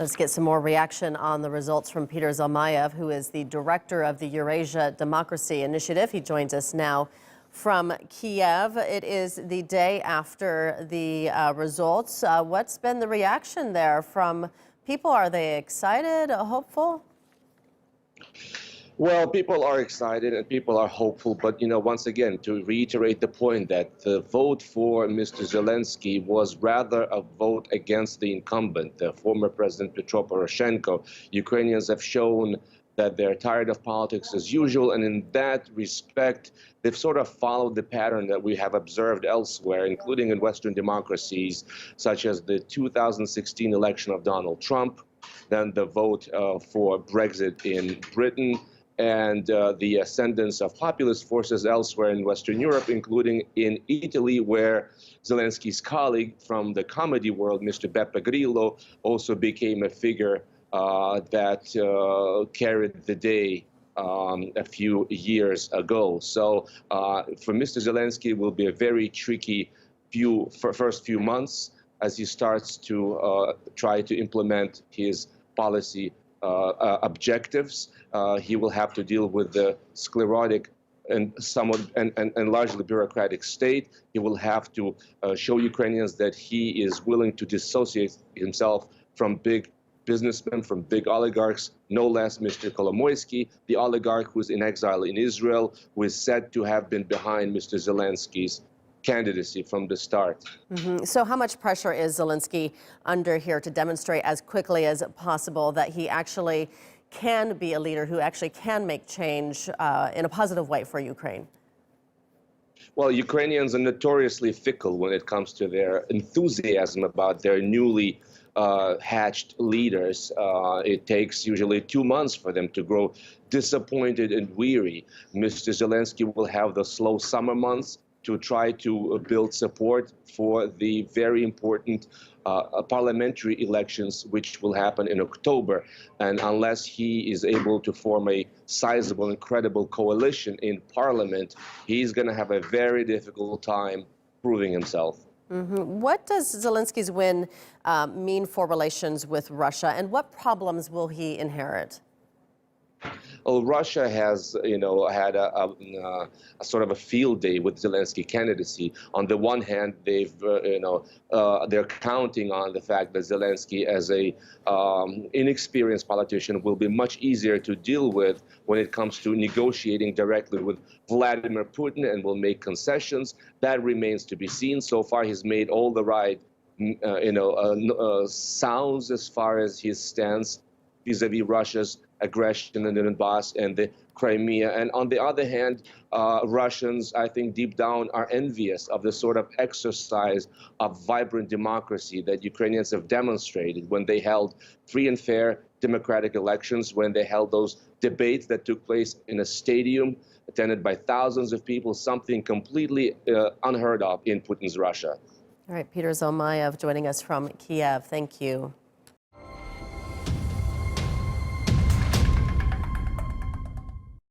Let's get some more reaction on the results from Peter Zalmayev, who is the director of the Eurasia Democracy Initiative. He joins us now from Kiev. It is the day after the results. What's been the reaction there from people? Are they excited, hopeful? Well, people are excited and people are hopeful, but once again, to reiterate the point that the vote for Mr. Zelensky was rather a vote against the incumbent, the former President Petro Poroshenko. Ukrainians have shown that they're tired of politics as usual, and in that respect, they've sort of followed the pattern that we have observed elsewhere, including in Western democracies, such as the 2016 election of Donald Trump, then the vote for Brexit in Britain, and the ascendance of populist forces elsewhere in Western Europe, including in Italy, where Zelensky's colleague from the comedy world, Mr. Beppe Grillo, also became a figure that carried the day a few years ago. So for Mr. Zelensky, it will be a very tricky first few months as he starts to try to implement his policy objectives. He will have to deal with the sclerotic and somewhat and largely bureaucratic state. He will have to show Ukrainians that he is willing to dissociate himself from big businessmen, from big oligarchs, no less Mr. Kolomoisky, the oligarch who's in exile in Israel, who is said to have been behind Mr. Zelensky's candidacy from the start. So how much pressure is Zelensky under here to demonstrate as quickly as possible that he actually can be a leader who actually can make change in a positive way for Ukraine? Well, Ukrainians are notoriously fickle when it comes to their enthusiasm about their newly hatched leaders. It takes usually 2 months for them to grow disappointed and weary. Mr. Zelensky will have the slow summer months to try to build support for the very important parliamentary elections, which will happen in October. And unless he is able to form a sizable and credible coalition in parliament, he's going to have a very difficult time proving himself. What does Zelensky's win mean for relations with Russia, and what problems will he inherit? Well, Russia has, had a sort of a field day with Zelensky candidacy. On the one hand, they're counting on the fact that Zelensky, as a inexperienced politician, will be much easier to deal with when it comes to negotiating directly with Vladimir Putin and will make concessions. That remains to be seen. So far, he's made all the right, sounds as far as his stance vis-a-vis Russia's aggression in the Donbass and the Crimea. And on the other hand, Russians, I think deep down, are envious of the sort of exercise of vibrant democracy that Ukrainians have demonstrated when they held free and fair democratic elections, when they held those debates that took place in a stadium attended by thousands of people, something completely unheard of in Putin's Russia. All right, Peter Zalmayev joining us from Kiev. Thank you.